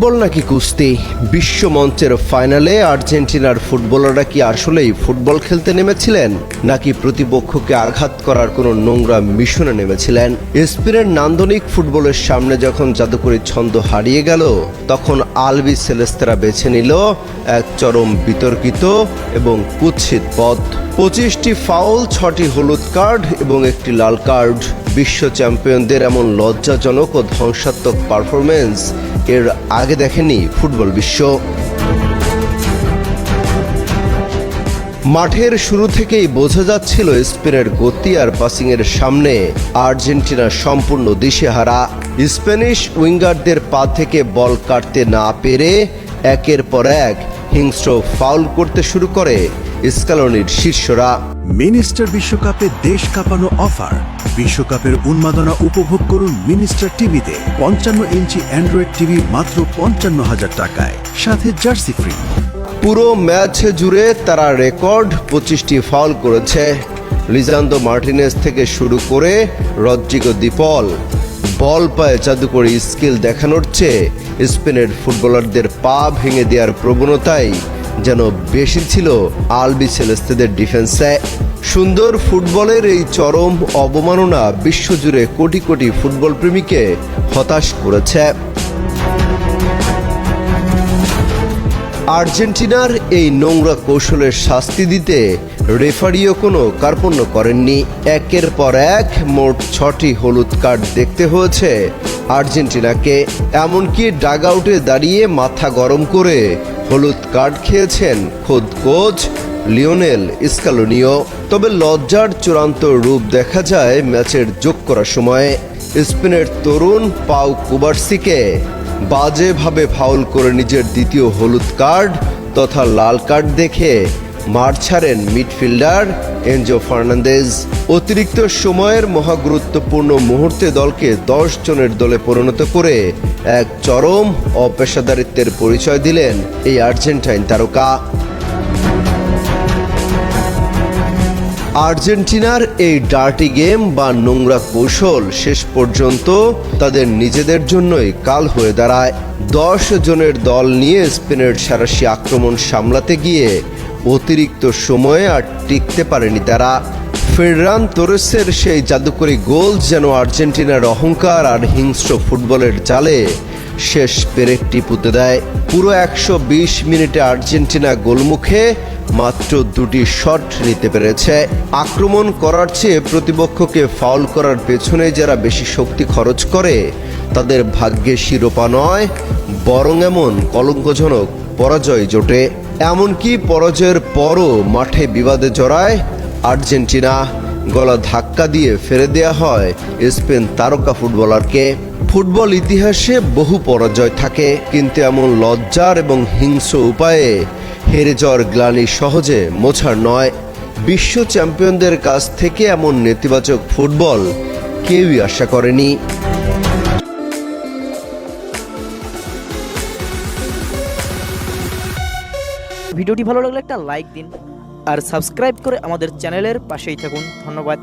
Football নাকি কুস্তি? বিশ্বমঞ্চের ফাইনালে আর্জেন্টিনার ফুটবলাররা কি আসলেই ফুটবল খেলতে নেমেছিলেন, নাকি প্রতিপক্ষকে আঘাত করার কোনো নোংরা মিশনে নেমেছিলেন? স্পেনের নান্দনিক ফুটবলের সামনে যখন জাদুকরী ছন্দ হারিয়ে গেল, তখন আলবি সেলেস্তেরা বেছে নিল এক চরম বিতর্কিত এবং কুৎসিত পথ। 25টি ফাউল, 6টি হলুদ কার্ড এবং একটি লাল কার্ড। বিশ্ব চ্যাম্পিয়নদের এমন লজ্জাজনক ও ধ্বংসাত্মক পারফরমেন্স এর আগে দেখেনি ফুটবল বিশ্ব। মাঠের শুরু থেকেই বোঝা যাচ্ছিল স্পেনের গতি আর পাসিংয়ের সামনে আর্জেন্টিনা সম্পূর্ণ দিশেহারা। স্প্যানিশ উইঙ্গারদের পা থেকে বল কাটতে না পেরে একের পর এক হিংস্র ফাউল করতে শুরু করে স্কালোনির শিষ্যরা। মিনিস্টার বিশ্বকাপে দেশ কাঁপানো অফার। বিশ্বকাপের উন্মাদনা উপভোগ করুন মিনিস্টার টিভিতে। 55 ইঞ্চি অ্যান্ড্রয়েড টিভি মাত্র 55,000 টাকায়, সাথে জার্সি ফ্রি। পুরো ম্যাচ জুড়ে তারা রেকর্ড 25টি ফাউল করেছে। লিজান্দ্রো মার্টিনেজ থেকে শুরু করে রদ্রিগো দি পল বল পায়ে জাদুকরী স্কিল দেখানোর চেয়ে স্পেনের ফুটবলারদের পা ভেঙে দেওয়ার প্রবণতাই যেন বেশি ছিল আলবি সেলেস্তেদের ডিফেন্সে। সুন্দর ফুটবলের এই চরম অবমাননা বিশ্বজুড়ে কোটি কোটি ফুটবল প্রেমীকে হতাশ করেছে। আর্জেন্টিনার এই নোংরা কৌশলের শাস্তি দিতে রেফারিও কোনো কার্পণ্য করেননি। একের পর এক মোট 6টি হলুদ কার্ড দেখতে হয়েছে আর্জেন্টিনাকে। এমনকি ডাগ আউটে দাঁড়িয়ে মাথা গরম করে হলুদ কার্ড খেয়েছেন খোদ কোচ লিওনেল স্কালোনিও। তবে লজ্জার চূড়ান্ত রূপ দেখা যায় ম্যাচের যোগ করার সময়ে। স্পেনের তরুণ পাউ কুবার্সিকে বাজেভাবে ফাউল করে নিজের দ্বিতীয় হলুদ কার্ড তথা লাল কার্ড দেখে মাঠ ছাড়েন মিডফিল্ডার এনজো ফার্নান্দেজ। অতিরিক্ত সময়ের মহাগুরুত্বপূর্ণ মুহূর্তে দলকে 10 জনের দলে পরিণত করে এক চরম অপেশাদারিত্বের পরিচয় দিলেন এই আর্জেন্টাইন তারকা। আর্জেন্টিনার এই ডার্টি গেম বা নোংরা কৌশল শেষ পর্যন্ত তাদের নিজেদের জন্যই কাল হয়ে দাঁড়ায়। 10 জনের দল নিয়ে স্পেনের সারাশি আক্রমণ সামলাতে গিয়ে অতিরিক্ত সময়ে আর টিকতে পারেনি তারা। ফেররান তোরেসের সেই জাদুকরী গোল যেন আর্জেন্টিনার অহংকার আর হিংস্র ফুটবলের জালে শেষ পেরেকটি পুঁতে দেয়। পুরো 120 মিনিটে আর্জেন্টিনা গোলমুখে মাত্র 2টি শট নিতে পেরেছে। আক্রমণ করার চেয়ে প্রতিপক্ষকে ফাউল করার পেছনে যারা বেশি শক্তি খরচ করে তাদের ভাগ্যে শিরোপা নয়, বরং এমন কলঙ্কজনক পরাজয় জোটে। এমনকি পরাজয়ের পরও মাঠে বিবাদে জড়ায় আর্জেন্টিনা। গলা ধাক্কা দিয়ে ফেলে দেয়া হয় স্পেন তারকা ফুটবলারকে। ফুটবল ইতিহাসে বহু পরাজয় থাকে, কিন্তু এমন লজ্জার এবং হিংস্র উপায়ে হেরে যাওয়ার গ্লানি সহজে মোছার নয়। বিশ্ব চ্যাম্পিয়নদের কাছ থেকে এমন নেতিবাচক ফুটবল কেউই আশা করেনি। ভিডিওটি ভালো লাগলে একটা লাইক দিন আর সাবস্ক্রাইব করে আমাদের চ্যানেলের পাশেই থাকুন। ধন্যবাদ।